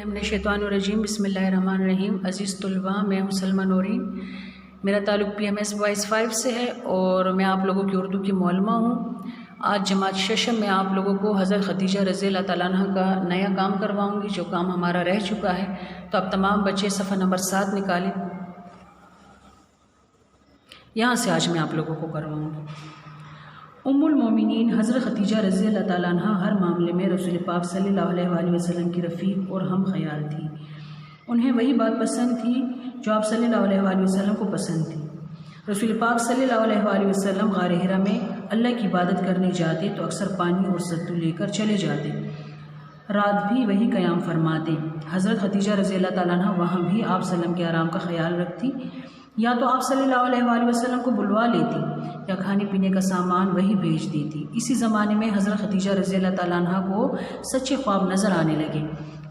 من الشیطان الرجیم بسم اللہ الرحمن الرحیم۔ عزیز طلباء، میں ہوں سلمہ نورین، میرا تعلق PMS بوائز 5 سے ہے اور میں آپ لوگوں کی اردو کی معلمہ ہوں۔ آج جماعت ششم میں آپ لوگوں کو حضرت خدیجہ رضی اللہ تعالیٰ عنہ کا نیا کام کرواؤں گی، جو کام ہمارا رہ چکا ہے۔ تو اب تمام بچے صفحہ نمبر 7 نکالیں، یہاں سے آج میں آپ لوگوں کو کرواؤں گی۔ ام المومنین حضرت خدیجہ رضی اللہ تعالیٰ عنہ ہر معاملے میں رسول پاک صلی اللہ علیہ وآلہ وسلم کی رفیق اور ہم خیال تھی۔ انہیں وہی بات پسند تھی جو آپ صلی اللہ علیہ وآلہ وسلم کو پسند تھی۔ رسول پاک صلی اللہ علیہ وآلہ وسلم غار حرا میں اللہ کی عبادت کرنے جاتے تو اکثر پانی اور ستو لے کر چلے جاتے، رات بھی وہی قیام فرماتے۔ حضرت خدیجہ رضی اللہ تعالیٰ عنہ وہاں بھی آپ صلی اللہ علیہ وسلم کے آرام کا خیال رکھتی، یا تو آپ صلی اللہ علیہ وآلہ وسلم کو بلوا لیتی یا کھانے پینے کا سامان وہی بھیج دیتی۔ اسی زمانے میں حضرت خدیجہ رضی اللہ تعالیٰ عنہ کو سچے خواب نظر آنے لگے۔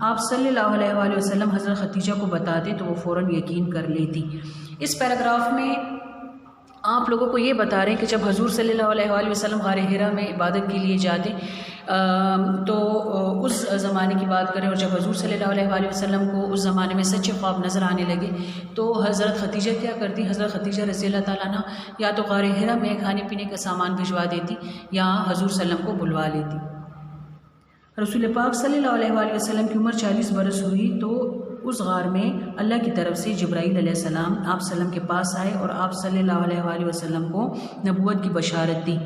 آپ صلی اللہ علیہ وآلہ وسلم حضرت خدیجہ کو بتاتے تو وہ فوراً یقین کر لیتی۔ اس پیراگراف میں آپ لوگوں کو یہ بتا رہے ہیں کہ جب حضور صلی اللہ علیہ وآلہ وسلم غار حرا میں عبادت کے لیے جاتے تو اس زمانے کی بات کریں، اور جب حضور صلی اللہ علیہ وآلہ وسلم کو اس زمانے میں سچے خواب نظر آنے لگے تو حضرت خدیجہ کیا کرتی؟ حضرت خدیجہ رضی اللہ تعالیٰ عنہ یا تو غار حرا میں کھانے پینے کا سامان بھجوا دیتی یا حضور صلی اللہ علیہ وسلم کو بلوا لیتی۔ رسول پاک صلی اللہ علیہ وآلہ وسلم کی عمر 40 برس ہوئی تو اس غار میں اللہ کی طرف سے جبرائیل علیہ السلام آپ صلی اللہ علیہ وسلم کے پاس آئے اور آپ صلی اللہ علیہ وآلہ وسلم کو نبوت کی بشارت دی۔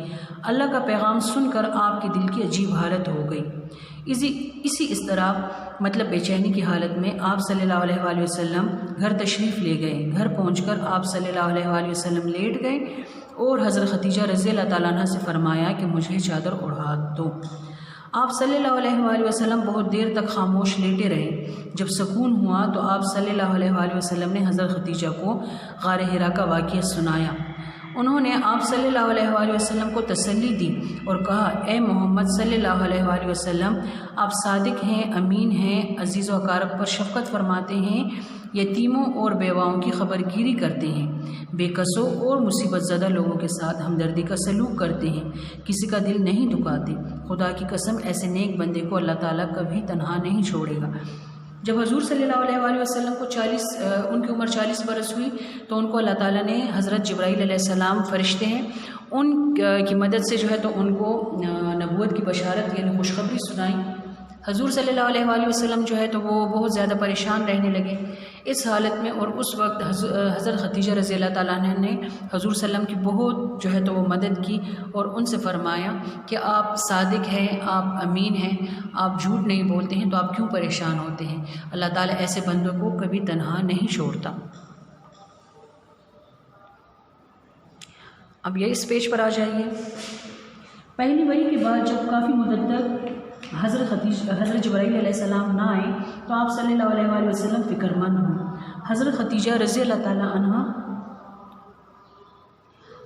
اللہ کا پیغام سن کر آپ کے دل کی عجیب حالت ہو گئی۔ اسی اضطراب مطلب بے چینی کی حالت میں آپ صلی اللہ علیہ وآلہ وسلم گھر تشریف لے گئے۔ گھر پہنچ کر آپ صلی اللہ علیہ وآلہ وسلم لیٹ گئے اور حضرت خدیجہ رضی اللہ تعالیٰ عنہ سے فرمایا کہ مجھے چادر اڑا دو۔ آپ صلی اللہ علیہ وآلہ وسلم بہت دیر تک خاموش لیٹے رہے۔ جب سکون ہوا تو آپ صلی اللہ علیہ وآلہ وسلم نے حضرت خدیجہ کو غار حرا کا واقعہ سنایا۔ انہوں نے آپ صلی اللہ علیہ وآلہ وسلم کو تسلی دی اور کہا، اے محمد صلی اللہ علیہ وآلہ وسلم، آپ صادق ہیں، امین ہیں، عزیز و اقارب پر شفقت فرماتے ہیں، یتیموں اور بیواؤں کی خبرگیری کرتے ہیں، بے کسوں اور مصیبت زدہ لوگوں کے ساتھ ہمدردی کا سلوک کرتے ہیں، کسی کا دل نہیں دکھاتے۔ خدا کی قسم ایسے نیک بندے کو اللہ تعالیٰ کبھی تنہا نہیں چھوڑے گا۔ جب حضور صلی اللہ علیہ وآلہ وسلم کو ان کی عمر 40 برس ہوئی تو ان کو اللہ تعالیٰ نے حضرت جبرائیل علیہ السلام فرشتے ہیں، ان کی مدد سے جو ہے تو ان کو نبوت کی بشارت یعنی خوشخبری سنائی۔ حضور صلی اللہ علیہ وآلہ وسلم جو ہے تو وہ بہت زیادہ پریشان رہنے لگے اس حالت میں، اور اس وقت حضرت خدیجہ رضی اللہ تعالیٰ عنہ نے حضور صلی اللہ علیہ وسلم کی بہت جو ہے تو وہ مدد کی اور ان سے فرمایا کہ آپ صادق ہیں، آپ امین ہیں، آپ جھوٹ نہیں بولتے ہیں، تو آپ کیوں پریشان ہوتے ہیں؟ اللہ تعالیٰ ایسے بندوں کو کبھی تنہا نہیں چھوڑتا۔ اب یہ اس پیج پر آ جائیے۔ پہلی وحی کے بعد جب کافی مدت تک حضرت جبرائیل علیہ السلام نہ آئے تو آپ صلی اللہ علیہ وآلہ وسلم فکر مند ہوں۔ حضرت خدیجہ رضی اللہ تعالیٰ عنہ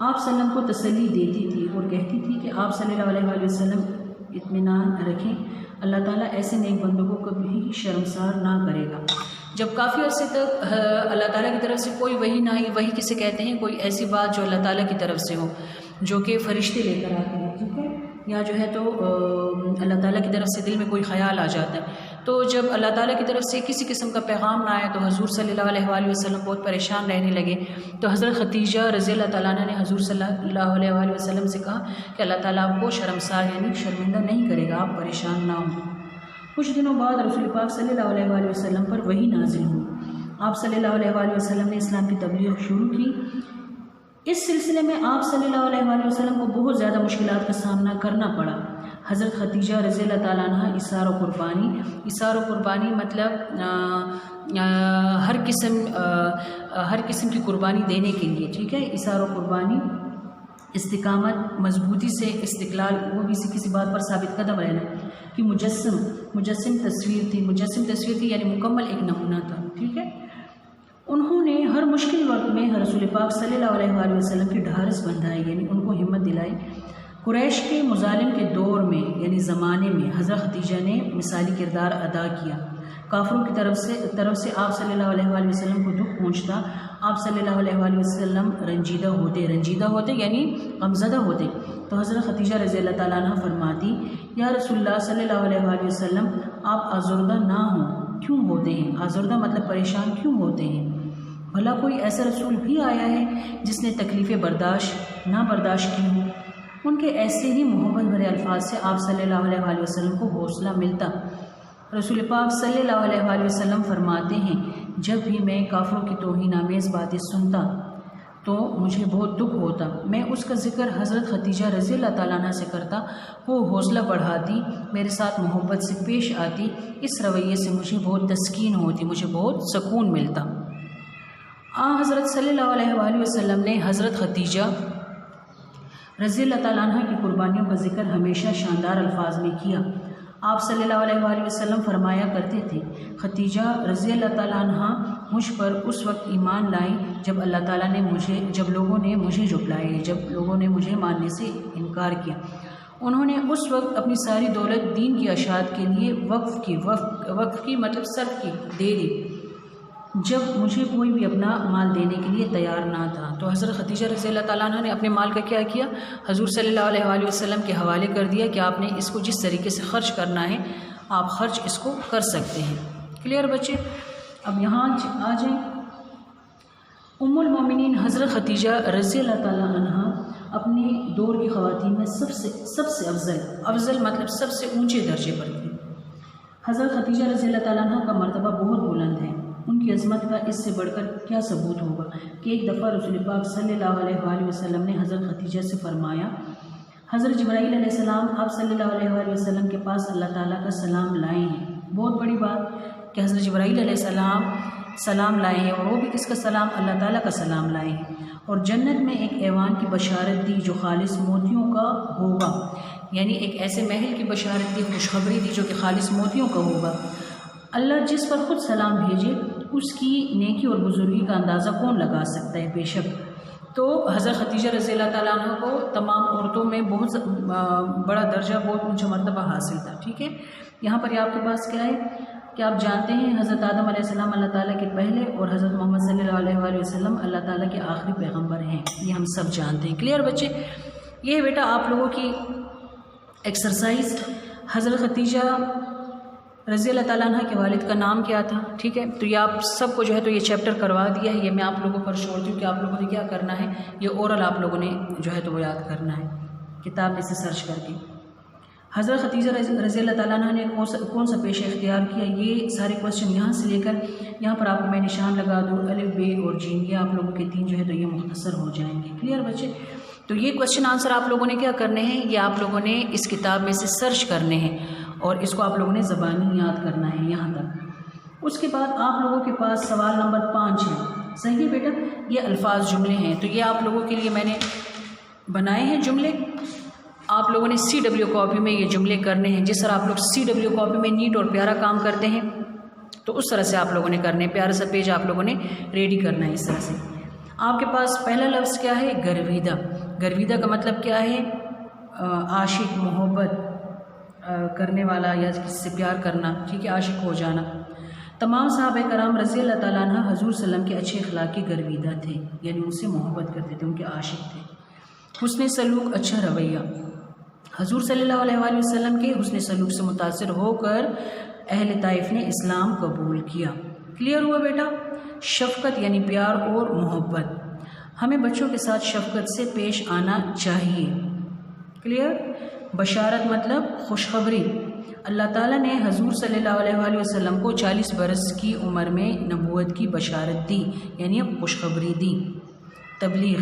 آپ صلی اللہ علیہ وسلم کو تسلی دیتی تھی اور کہتی تھی کہ آپ صلی اللہ علیہ وآلہ وسلم اطمینان رکھیں، اللہ تعالیٰ ایسے نیک بندوں کو کبھی شرمسار نہ کرے گا۔ جب کافی عرصے تک اللہ تعالیٰ کی طرف سے کوئی وحی نہ آئی، وحی کسے کہتے ہیں؟ کوئی ایسی بات جو اللہ تعالیٰ کی طرف سے ہو، جو کہ فرشتے لے کر آتے ہیں، ٹھیک ہے، یا جو ہے تو اللہ تعالیٰ کی طرف سے دل میں کوئی خیال آ جاتا ہے۔ تو جب اللہ تعالیٰ کی طرف سے کسی قسم کا پیغام نہ آیا تو حضور صلی اللہ علیہ وآلہ وسلم بہت پریشان رہنے لگے۔ تو حضرت خدیجہ رضی اللہ تعالیٰ عنہ نے حضور صلی اللہ علیہ وآلہ وسلم سے کہا کہ اللہ تعالیٰ آپ کو شرمسار یعنی شرمندہ نہیں کرے گا، آپ پریشان نہ ہوں۔ کچھ دنوں بعد رسول پاک صلی اللہ علیہ وآلہ وسلم پر وحی نازل ہوئی۔ آپ صلی اللہ علیہ وآلہ وسلم نے اسلام کی تبلیغ شروع کی۔ اس سلسلے میں آپ صلی اللہ علیہ وآلہ وسلم کو بہت زیادہ مشکلات کا سامنا کرنا پڑا۔ حضرت خدیجہ رضی اللہ تعالیٰ عنہ اثار و قربانی مطلب ہر قسم کی قربانی دینے کے لیے، ٹھیک ہے، اثار و قربانی، استقامت، مضبوطی سے استقلال، وہ بھی کسی بات پر ثابت قدم رہنا، کہ مجسم تصویر تھی یعنی مکمل ایک نمونہ تھا، ٹھیک ہے۔ انہوں نے ہر مشکل وقت میں رسول پاک صلی اللہ علیہ وآلہ وسلم کی ڈھارس بندھائی، یعنی ان کو ہمت دلائی۔ قریش کے مظالم کے دور میں یعنی زمانے میں حضرت خدیجہ نے مثالی کردار ادا کیا۔ کافروں کی طرف سے آپ صلی اللہ علیہ وآلہ وسلم کو دکھ پہنچتا، آپ صلی اللہ علیہ وآلہ وسلم رنجیدہ ہوتے یعنی غمزدہ ہوتے، تو حضرت خدیجہ رضی اللہ تعالیٰ عنہ فرماتی، یا رسول اللہ صلی اللہ علیہ وآلہ وسلم، آپ آزردہ نہ ہوں، کیوں ہوتے ہیں؟ آزردہ مطلب پریشان کیوں ہوتے ہیں؟ بھلا کوئی ایسا رسول بھی آیا ہے جس نے تکلیفیں نہ برداشت کی ہوں؟ ان کے ایسے ہی محبت بھرے الفاظ سے آپ صلی اللہ علیہ وآلہ وسلم کو حوصلہ ملتا۔ رسول پاک صلی اللہ علیہ وآلہ وسلم فرماتے ہیں، جب بھی میں کافروں کی توہین آمیز باتیں سنتا تو مجھے بہت دکھ ہوتا۔ میں اس کا ذکر حضرت خدیجہ رضی اللہ تعالیٰ عنہ سے کرتا، وہ حوصلہ بڑھاتی، میرے ساتھ محبت سے پیش آتی۔ اس رویے سے مجھے بہت تسکین ہوتی، مجھے بہت سکون ملتا۔ حضرت صلی اللہ علیہ وآلہ وسلم نے حضرت خدیجہ رضی اللہ تعالیٰ عنہ کی قربانیوں کا ذکر ہمیشہ شاندار الفاظ میں کیا۔ آپ صلی اللہ علیہ وآلہ وسلم فرمایا کرتے تھے، خدیجہ رضی اللہ تعالیٰ عنہ مجھ پر اس وقت ایمان لائیں جب اللہ تعالیٰ نے جب لوگوں نے مجھے جھٹلایا، جب لوگوں نے مجھے ماننے سے انکار کیا۔ انہوں نے اس وقت اپنی ساری دولت دین کی اشاعت کے لیے وقف کی مطلب صرف کی دے دی، جب مجھے کوئی بھی اپنا مال دینے کے لیے تیار نہ تھا۔ تو حضرت خدیجہ رضی اللہ تعالیٰ عنہ نے اپنے مال کا کیا کیا؟ حضور صلی اللہ علیہ وآلہ وسلم کے حوالے کر دیا کہ آپ نے اس کو جس طریقے سے خرچ کرنا ہے آپ خرچ اس کو کر سکتے ہیں۔ کلیئر بچے؟ اب یہاں آ جائیں، ام المومنین حضرت خدیجہ رضی اللہ تعالیٰ عنہ اپنے دور کی خواتین میں سب سے افضل مطلب سب سے اونچے درجے پر تھی۔ حضرت خدیجہ رضی اللہ تعالیٰ عنہ کا مرتبہ بہت بلند ہے، ان کی عظمت کا اس سے بڑھ کر کیا ثبوت ہوگا کہ ایک دفعہ رسول پاک صلی اللہ علیہ وآلہ وسلم نے حضرت خدیجہ سے فرمایا، حضرت جبرائیل علیہ السلام آپ صلی اللہ علیہ وآلہ وسلم کے پاس اللہ تعالیٰ کا سلام لائے ہیں۔ بہت بڑی بات کہ حضرت جبرائیل علیہ السلام سلام لائے ہیں، اور وہ بھی کس کا سلام؟ اللہ تعالیٰ کا سلام لائے ہیں، اور جنت میں ایک ایوان کی بشارت دی جو خالص موتیوں کا ہوگا، یعنی ایک ایسے محل کی بشارت دی، خوشخبری دی جو کہ خالص موتیوں کا ہوگا۔ اللہ جس پر خود سلام بھیجے اس کی نیکی اور بزرگی کا اندازہ کون لگا سکتا ہے؟ بے شک۔ تو حضرت خدیجہ رضی اللہ تعالیٰ عنہ کو تمام عورتوں میں بہت بڑا درجہ، بہت اونچا مرتبہ حاصل تھا۔ ٹھیک ہے، یہاں پر آپ کے پاس کیا ہے کہ آپ جانتے ہیں حضرت آدم علیہ السلام اللہ تعالیٰ کے پہلے اور حضرت محمد صلی اللہ علیہ وآلہ وسلم اللہ تعالیٰ کے آخری پیغمبر ہیں، یہ ہم سب جانتے ہیں۔ کلیئر بچے؟ یہ بیٹا آپ لوگوں کی ایکسرسائز۔ حضرت خدیجہ رضی اللہ تعالیٰ عنہ کے والد کا نام کیا تھا؟ ٹھیک ہے، تو یہ آپ سب کو جو ہے تو یہ چیپٹر کروا دیا ہے، یہ میں آپ لوگوں پر چھوڑتی ہوں کہ آپ لوگوں نے کیا کرنا ہے، یہ اورل آپ لوگوں نے جو ہے تو وہ یاد کرنا ہے کتاب میں سے سرچ کر کے۔ حضرت خدیجہ رضی اللہ تعالیٰ عنہ نے کون سا پیشہ اختیار کیا؟ یہ سارے کوشچن یہاں سے لے کر یہاں پر آپ کو میں نشان لگا دوں، الف ب اور جیم، یہ آپ لوگوں کے 3 جو ہے تو یہ مختصر ہو جائیں گے۔ کلیئر بچے؟ تو یہ کوشچن آنسر آپ لوگوں نے کیا کرنے ہیں، یہ آپ لوگوں نے اس کتاب میں سے سرچ کرنے ہیں اور اس کو آپ لوگوں نے زبانی یاد کرنا ہے یہاں تک۔ اس کے بعد آپ لوگوں کے پاس سوال نمبر 5 ہے۔ صحیح ہے بیٹا؟ یہ الفاظ جملے ہیں، تو یہ آپ لوگوں کے لیے میں نے بنائے ہیں جملے، آپ لوگوں نے CW کاپی میں یہ جملے کرنے ہیں۔ جس طرح آپ لوگ CW کاپی میں نیٹ اور پیارا کام کرتے ہیں تو اس طرح سے آپ لوگوں نے کرنے ہیں، پیارا سا پیج آپ لوگوں نے ریڈی کرنا ہے اس طرح سے۔ آپ کے پاس پہلا لفظ کیا ہے؟ گرویدہ۔ گرویدہ کا مطلب کیا ہے؟ عاشق، محبت کرنے والا یا کسی سے پیار کرنا، ٹھیک ہے، عاشق ہو جانا۔ تمام صحابہ کرام رضی اللہ تعالیٰ عنہ حضور صلی اللہ علیہ وسلم کے اچھے اخلاق کے گرویدہ تھے، یعنی ان سے محبت کرتے تھے، ان کے عاشق تھے۔ حسن سلوک، اچھا رویہ، حضور صلی اللہ علیہ وآلہ وسلم کے حسن سلوک سے متاثر ہو کر اہل طائف نے اسلام قبول کیا۔ کلیئر ہوا بیٹا؟ شفقت یعنی پیار اور محبت، ہمیں بچوں کے ساتھ شفقت سے پیش آنا چاہیے۔ کلیئر؟ بشارت مطلب خوشخبری، اللہ تعالیٰ نے حضور صلی اللہ علیہ وآلہ وسلم کو 40 برس کی عمر میں نبوت کی بشارت دی، یعنی خوشخبری دی۔ تبلیغ،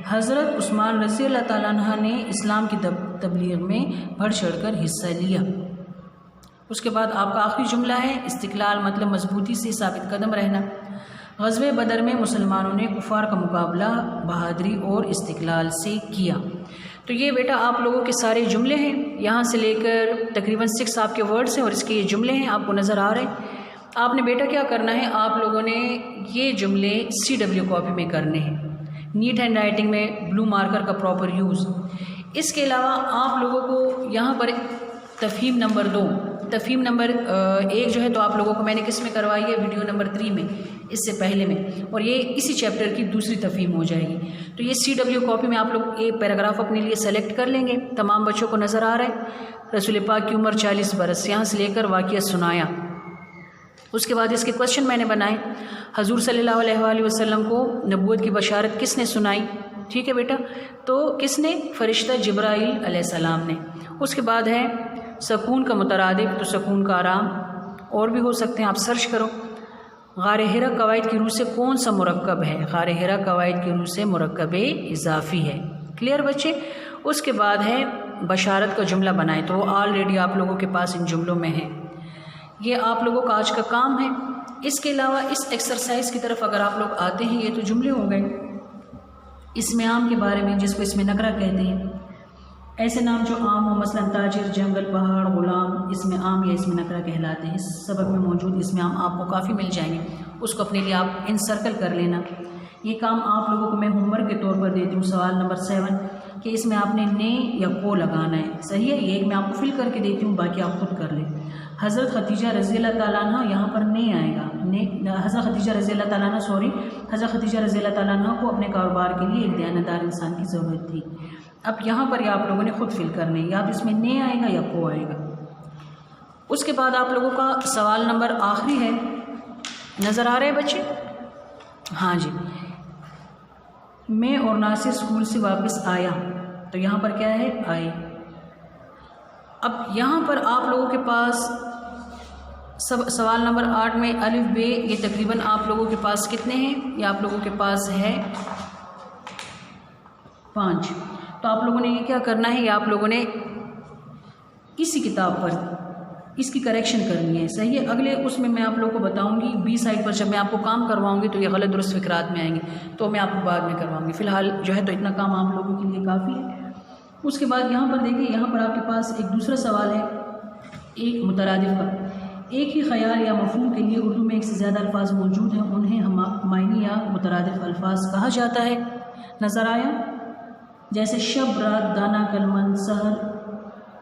حضرت عثمان رضی اللہ تعالیٰ عنہ نے اسلام کی تبلیغ میں بڑھ چڑھ کر حصہ لیا۔ اس کے بعد آپ کا آخری جملہ ہے استقلال، مطلب مضبوطی سے ثابت قدم رہنا۔ غزوہ بدر میں مسلمانوں نے کفار کا مقابلہ بہادری اور استقلال سے کیا۔ تو یہ بیٹا آپ لوگوں کے سارے جملے ہیں، یہاں سے لے کر تقریباً 6 آپ کے ورڈس ہیں اور اس کے یہ جملے ہیں، آپ کو نظر آ رہے ہیں۔ آپ نے بیٹا کیا کرنا ہے، آپ لوگوں نے یہ جملے CW کاپی میں کرنے ہیں، نیٹ ہینڈ رائٹنگ میں بلو مارکر کا پراپر یوز۔ اس کے علاوہ آپ لوگوں کو یہاں پر تفہیم نمبر 2، تفہیم نمبر 1 جو ہے تو آپ لوگوں کو میں نے کس میں کروائی ہے، ویڈیو نمبر 3 میں، اس سے پہلے میں، اور یہ اسی چیپٹر کی دوسری تفہیم ہو جائے گی۔ تو یہ CW کاپی میں آپ لوگ ایک پیراگراف اپنے لیے سلیکٹ کر لیں گے۔ تمام بچوں کو نظر آ رہا ہے، رسول پاک کی عمر 40 برس، یہاں سے لے کر واقعہ سنایا، اس کے بعد اس کے کوشچن میں نے بنائے. حضور صلی اللہ علیہ وآلہ وسلم کو نبوت کی بشارت کس نے سنائی؟ ٹھیک ہے بیٹا، تو کس نے؟ فرشتہ جبرائیل علیہ السلام نے. اس کے بعد ہے سکون کا مترادف، تو سکون کا آرام، اور بھی ہو سکتے ہیں، آپ سرچ کرو. غار حرا قواعد کی روح سے کون سا مرکب ہے؟ غار حرا قواعد کی روح سے مرکب اضافی ہے. کلیئر بچے؟ اس کے بعد ہے بشارت کا جملہ بنائیں، تو وہ آلریڈی آپ لوگوں کے پاس ان جملوں میں ہے. یہ آپ لوگوں کا آج کا کام ہے. اس کے علاوہ اس ایکسرسائز کی طرف اگر آپ لوگ آتے ہیں، یہ تو جملے ہو گئے. اسم عام کے بارے میں، جس کو اسم نکرہ کہتے ہیں، ایسے نام جو عام ہو، مثلا تاجر، جنگل، پہاڑ، غلام، اسم عام یا اسم نکرہ کہلاتے ہیں. اس سبق میں موجود اسم عام آپ کو کافی مل جائیں گے، اس کو اپنے لیے آپ انسرکل کر لینا. یہ کام آپ لوگوں کو میں ہوم ورک کے طور پر دیتی ہوں. سوال نمبر 7 کہ اس میں آپ نے نے یا کو لگانا ہے. صحیح ہے؟ یہ ایک میں آپ کو فل کر کے دیتی ہوں، باقی آپ خود کر لیں. حضرت خدیجہ رضی اللہ تعالیٰ عنہ، یہاں پر نے آئے گا. حضرت خدیجہ رضی اللہ تعالیٰ عنہ حضرت خدیجہ رضی اللہ تعالیٰ عنہ کو اپنے کاروبار کے لیے ایک دیانتدار انسان کی ضرورت تھی. اب یہاں پر یہ آپ لوگوں نے خود فل کرنے، یا تو اس میں نے آئے گا یا کو آئے گا. اس کے بعد آپ لوگوں کا سوال نمبر آخری ہے. نظر آ رہے ہیں بچے؟ ہاں جی. میں اور ناصر اسکول سے واپس آیا، تو یہاں پر کیا ہے؟ آئے. اب یہاں پر آپ لوگوں کے پاس سوال نمبر 8 میں الف بے، یہ تقریباً آپ لوگوں کے پاس کتنے ہیں؟ یہ آپ لوگوں کے پاس ہے 5. تو آپ لوگوں نے یہ کیا کرنا ہے؟ یہ آپ لوگوں نے اسی کتاب پر اس کی کریکشن کرنی ہے. صحیح ہے؟ اگلے اس میں آپ لوگوں کو بتاؤں گی بی سائڈ پر، جب میں آپ کو کام کرواؤں گی تو یہ غلط درست فکرات میں آئیں گے، تو میں آپ کو بعد میں کرواؤں گی. فی الحال جو ہے تو اتنا کام آپ لوگوں کے لیے کافی ہے. اس کے بعد یہاں پر دیکھیں، یہاں پر آپ کے پاس ایک دوسرا سوال ہے ایک مترادف کا. ایک ہی خیال یا مفہوم کے لیے اردو میں ایک سے زیادہ الفاظ موجود ہیں، انہیں معنی یا مترادف الفاظ کہا جاتا ہے. نظر آیا؟ جیسے شب، رات، دانا، کلمند، سحر،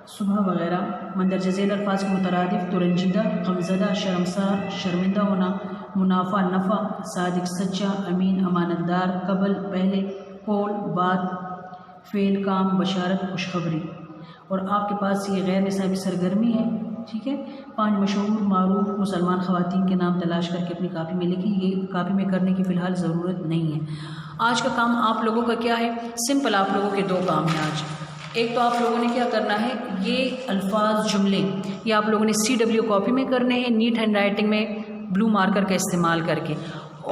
صبح وغیرہ. مندرجہ ذیل الفاظ کے مترادف تو رنجیدہ، غمزدہ، شرمسار، شرمندہ ہونا، منافع، نفع، صادق، سچا، امین، امانت دار، قبل، پہلے، قول، بات، فعل، کام، بشارت، خوشخبری. اور آپ کے پاس یہ غیر نصابی سرگرمی ہے. ٹھیک ہے؟ 5 مشہور معروف مسلمان خواتین کے نام تلاش کر کے اپنی کاپی میں لکھی. یہ کاپی میں کرنے کی فی الحال ضرورت نہیں ہے. آج کا کام آپ لوگوں کا کیا ہے؟ سمپل آپ لوگوں کے 2 کام ہیں آج. ایک تو آپ لوگوں نے کیا کرنا ہے، یہ الفاظ، جملے، یہ آپ لوگوں نے CW کاپی میں کرنے ہیں، نیٹ ہینڈ رائٹنگ میں بلو مارکر کا استعمال کر کے.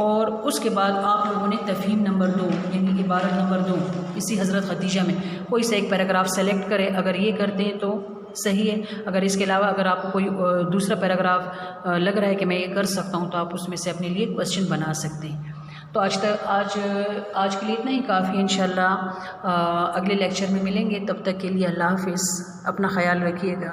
اور اس کے بعد آپ لوگوں نے تفہیم نمبر 2 یعنی عبارت نمبر 2 اسی حضرت خدیجہ میں کوئی سے ایک پیراگراف سلیکٹ کریں. اگر یہ کرتے ہیں تو صحیح ہے. اگر اس کے علاوہ اگر آپ کو کوئی دوسرا پیراگراف لگ رہا ہے کہ میں یہ کر سکتا ہوں، تو آپ اس میں سے اپنے لیے کوشچن بنا سکتے ہیں. تو آج کے لیے اتنا ہی کافی ہے. انشاءاللہ اگلے لیکچر میں ملیں گے. تب تک کے لیے اللہ حافظ. اپنا خیال رکھیے گا.